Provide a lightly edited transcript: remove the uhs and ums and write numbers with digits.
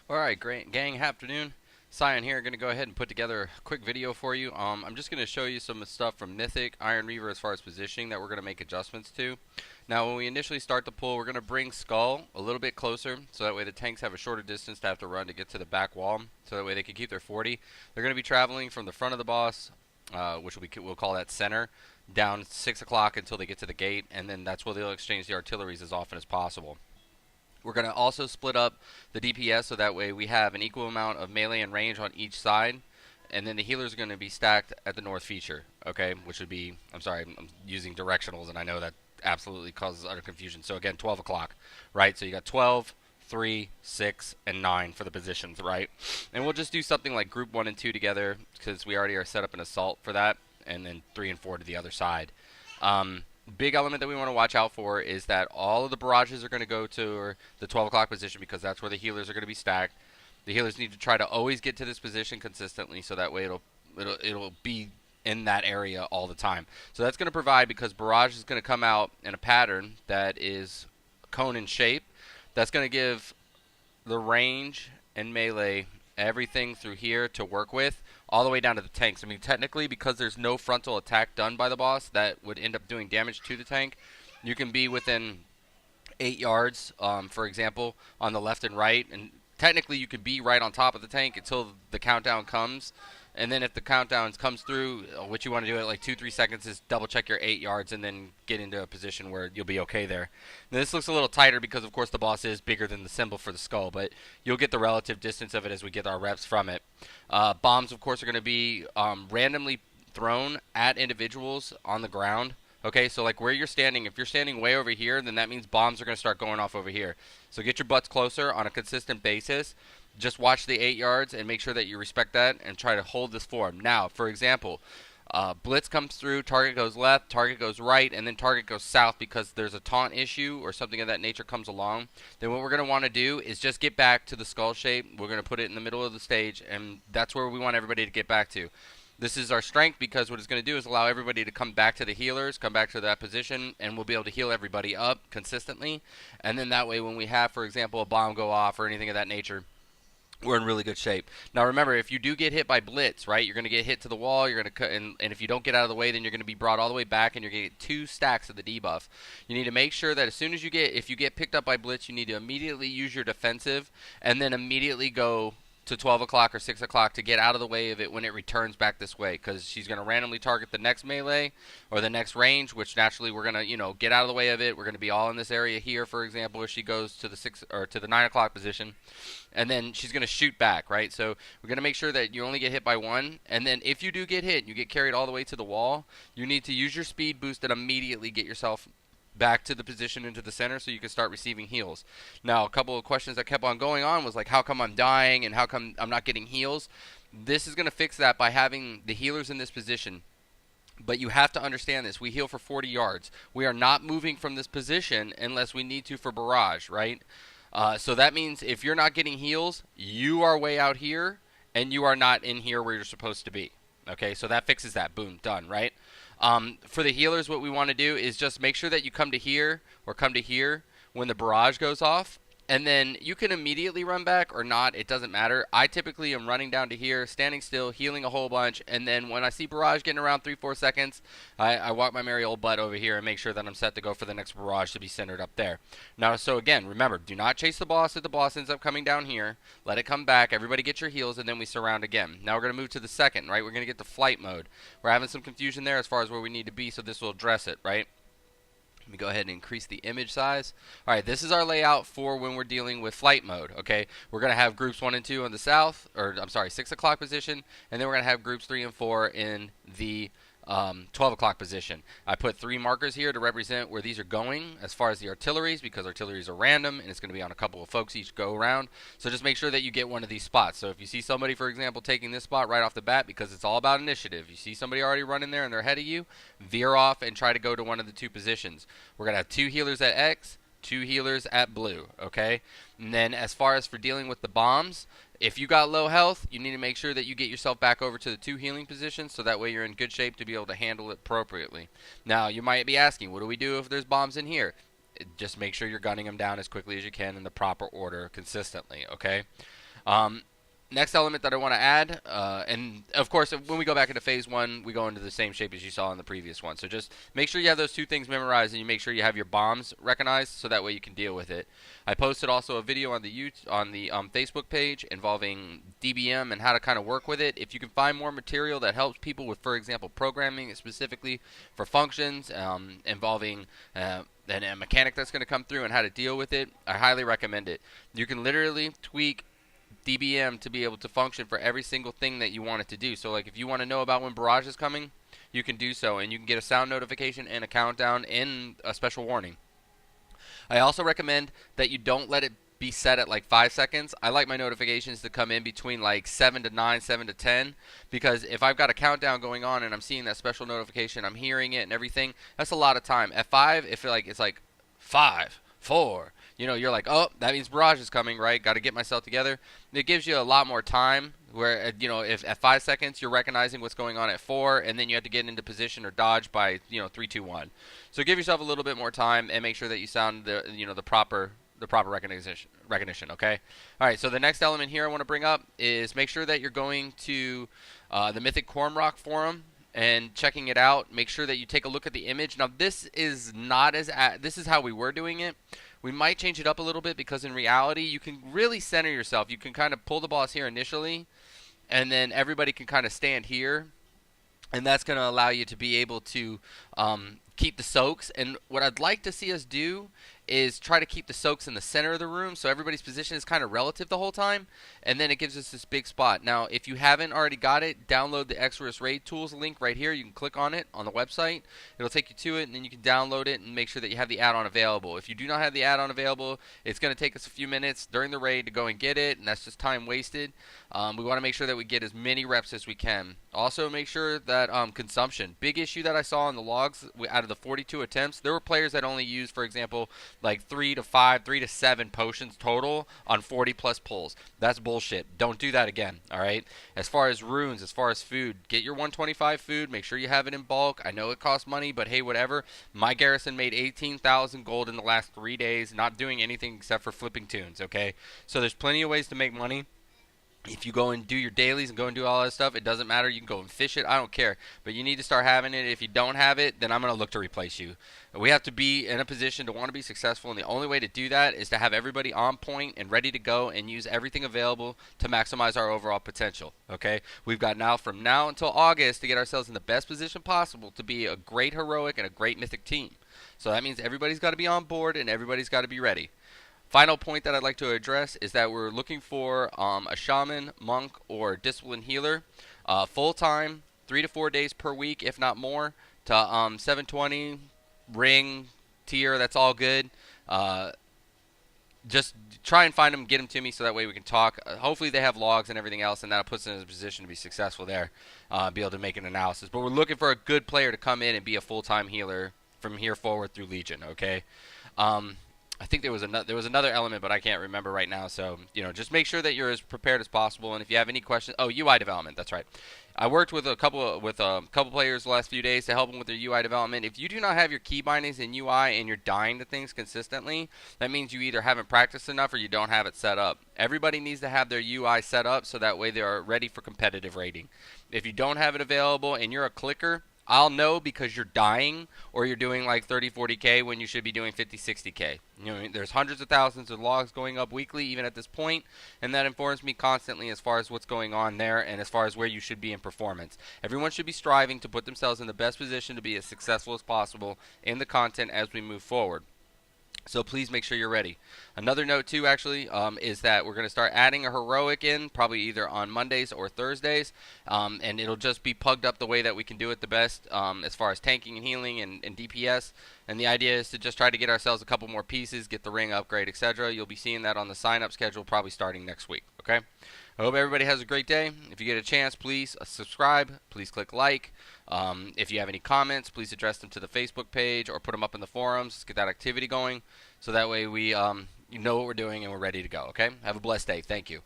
Alright, great gang, afternoon. Cyan here, going to go ahead and put together a quick video for you. I'm just going to show you some stuff from Mythic, Iron Reaver as far as positioning that we're going to make adjustments to. Now when we initially start the pull, we're going to bring Skull a little bit closer, so that way the tanks have a shorter distance to have to run to get to the back wall, so that way they can keep their 40. They're going to be traveling from the front of the boss, which we'll call that center, down 6 o'clock until they get to the gate, and then that's where they'll exchange the artilleries as often as possible. We're going to also split up the DPS so that way we have an equal amount of melee and range on each side. And then the healers are going to be stacked at the north feature, okay? Which would be, I'm sorry, I'm using directionals, and I know that absolutely causes utter confusion. So again, 12 o'clock, right? So you got 12, 3, 6, and 9 for the positions, right? And we'll just do something like group 1 and 2 together because we already are set up an assault for that, and then 3 and 4 to the other side. Big element that we want to watch out for is that all of the barrages are going to go to the 12 o'clock position because that's where the healers are going to be stacked. The healers need to try to always get to this position consistently so that way it'll be in that area all the time. So that's going to provide, because barrage is going to come out in a pattern that is cone in shape, that's going to give the range and melee everything through here to work with, all the way down to the tanks. I mean, technically, because there's no frontal attack done by the boss that would end up doing damage to the tank, you can be within 8 yards, for example, on the left and right, and technically you could be right on top of the tank until the countdown comes. And then if the countdown comes through, what you want to do at like 2-3 seconds is double check your 8 yards and then get into a position where you'll be okay there. Now, this looks a little tighter because of course the boss is bigger than the symbol for the skull, but you'll get the relative distance of it as we get our reps from it. Bombs of course are going to be randomly thrown at individuals on the ground. Okay, so like where you're standing, if you're standing way over here, then that means bombs are going to start going off over here. So get your butts closer on a consistent basis. Just watch the 8 yards and make sure that you respect that and try to hold this form. Now, for example, blitz comes through, target goes left, target goes right, and then target goes south because there's a taunt issue or something of that nature comes along. Then what we're going to want to do is just get back to the skull shape. We're going to put it in the middle of the stage, and that's where we want everybody to get back to. This is our strength because what it's going to do is allow everybody to come back to the healers, come back to that position, and we'll be able to heal everybody up consistently. And then that way when we have, for example, a bomb go off or anything of that nature, we're in really good shape. Now remember, if you do get hit by blitz, right, you're going to get hit to the wall, you're going to cut, and if you don't get out of the way, then you're going to be brought all the way back and you're going to get 2 stacks of the debuff. You need to make sure that as soon as if you get picked up by blitz, you need to immediately use your defensive and then immediately go to 12 o'clock or 6 o'clock to get out of the way of it when it returns back this way, because she's going to randomly target the next melee or the next range, which naturally we're going to, get out of the way of it. We're going to be all in this area here, for example, if she goes to the 6 or to the 9 o'clock position, and then she's going to shoot back, right? So we're going to make sure that you only get hit by one, and then if you do get hit, you get carried all the way to the wall, you need to use your speed boost and immediately get yourself back to the position into the center so you can start receiving heals. Now, a couple of questions that kept on going on was like, how come I'm dying and how come I'm not getting heals? This is going to fix that by having the healers in this position. But you have to understand this. We heal for 40 yards. We are not moving from this position unless we need to for barrage, right? So that means if you're not getting heals, you are way out here and you are not in here where you're supposed to be. Okay, so that fixes that. Boom, done, right? For the healers, what we want to do is just make sure that you come to here or come to here when the barrage goes off, and then you can immediately run back or not. It doesn't matter. I typically am running down to here, standing still, healing a whole bunch, and then when I see barrage getting around 3-4 seconds, I walk my merry old butt over here and make sure that I'm set to go for the next barrage to be centered up there. Now, so again, remember, do not chase the boss if the boss ends up coming down here. Let it come back. Everybody get your heals, and then we surround again. Now we're going to move to the second, right? We're going to get to flight mode. We're having some confusion there as far as where we need to be, so this will address it, right? Let me go ahead and increase the image size. All right, this is our layout for when we're dealing with flight mode, okay? We're going to have groups 1 and 2 on the south, or I'm sorry, 6 o'clock position, and then we're going to have groups 3 and 4 in the 12 o'clock position. I put 3 markers here to represent where these are going as far as the artilleries, because artilleries are random and it's going to be on a couple of folks each go around. So just make sure that you get one of these spots. So if you see somebody, for example, taking this spot right off the bat, because it's all about initiative, you see somebody already running there and they're ahead of you, veer off and try to go to one of the 2 positions. We're going to have 2 healers at X, 2 healers at blue, okay? And then as far as for dealing with the bombs, if you got low health, you need to make sure that you get yourself back over to the 2 healing positions so that way you're in good shape to be able to handle it appropriately. Now, you might be asking, what do we do if there's bombs in here? Just make sure you're gunning them down as quickly as you can in the proper order consistently, okay? Next element that I want to add, and of course, when we go back into phase 1, we go into the same shape as you saw in the previous one. So just make sure you have those 2 things memorized, and you make sure you have your bombs recognized, so that way you can deal with it. I posted also a video on the Facebook page involving DBM and how to kind of work with it. If you can find more material that helps people with, for example, programming specifically for functions involving and a mechanic that's going to come through and how to deal with it, I highly recommend it. You can literally tweak DBM to be able to function for every single thing that you want it to do. So like if you want to know about when barrage is coming, you can do so, and you can get a sound notification and a countdown and a special warning. I also recommend that you don't let it be set at like 5 seconds. I like my notifications to come in between like 7 to 9, 7 to 10, because if I've got a countdown going on and I'm seeing that special notification, I'm hearing it and everything, that's a lot of time. At 5, if it's like 5, 4, you're like, oh, that means barrage is coming, right? Got to get myself together. It gives you a lot more time where, if at 5 seconds you're recognizing what's going on at 4, and then you have to get into position or dodge by, 3, 2, 1. So give yourself a little bit more time and make sure that you sound the proper recognition, okay? All right, so the next element here I want to bring up is make sure that you're going to the Mythic Cormrock forum and checking it out. Make sure that you take a look at the image. Now, this is this is how we were doing it. We might change it up a little bit, because in reality, you can really center yourself. You can kind of pull the boss here initially, and then everybody can kind of stand here, and that's going to allow you to be able to keep the soaks. And what I'd like to see us do is try to keep the soaks in the center of the room, so everybody's position is kind of relative the whole time, and then it gives us this big spot. Now, if you haven't already got it, download the Exodus Raid Tools link right here. You can click on it on the website. It'll take you to it, and then you can download it and make sure that you have the add-on available. If you do not have the add-on available, it's going to take us a few minutes during the raid to go and get it, and that's just time wasted. We want to make sure that we get as many reps as we can. Also, make sure that consumption. Big issue that I saw in the logs, out of the 42 attempts, there were players that only used, for example, like 3 to 5, 3 to 7 potions total on 40 plus pulls. That's bullshit. Don't do that again, alright? As far as runes, as far as food, get your 125 food. Make sure you have it in bulk. I know it costs money, but hey, whatever. My garrison made 18,000 gold in the last 3 days, not doing anything except for flipping tunes, okay? So there's plenty of ways to make money. If you go and do your dailies and go and do all that stuff, it doesn't matter. You can go and fish it. I don't care. But you need to start having it. If you don't have it, then I'm going to look to replace you. We have to be in a position to want to be successful, and the only way to do that is to have everybody on point and ready to go and use everything available to maximize our overall potential. Okay? We've got from now until August to get ourselves in the best position possible to be a great heroic and a great mythic team. So that means everybody's got to be on board and everybody's got to be ready. Final point that I'd like to address is that we're looking for a shaman, monk, or discipline healer, full-time, 3 to 4 days per week, if not more, to 720 ring tier. That's all good. Just try and find them, get them to me, so that way we can talk. Hopefully they have logs and everything else, and that'll put us in a position to be successful there, be able to make an analysis. But we're looking for a good player to come in and be a full-time healer from here forward through Legion. Okay. I think there was another element, but I can't remember right now. So just make sure that you're as prepared as possible. And if you have any questions, UI development. That's right. I worked with a couple players the last few days to help them with their UI development. If you do not have your key bindings in UI and you're dying to things consistently, that means you either haven't practiced enough or you don't have it set up. Everybody needs to have their UI set up so that way they are ready for competitive raiding. If you don't have it available and you're a clicker, I'll know because you're dying or you're doing like 30, 40K when you should be doing 50, 60K. There's hundreds of thousands of logs going up weekly even at this point, and that informs me constantly as far as what's going on there and as far as where you should be in performance. Everyone should be striving to put themselves in the best position to be as successful as possible in the content as we move forward. So please make sure you're ready. Another note too, actually, is that we're going to start adding a heroic in, probably either on Mondays or Thursdays, and it'll just be plugged up the way that we can do it the best, as far as tanking and healing and DPS. And the idea is to just try to get ourselves a couple more pieces, get the ring upgrade, etc. You'll be seeing that on the sign-up schedule probably starting next week. Okay. I hope everybody has a great day. If you get a chance, please subscribe. Please click like. If you have any comments, please address them to the Facebook page or put them up in the forums. Let's get that activity going so that way we know what we're doing and we're ready to go. Okay? Have a blessed day. Thank you.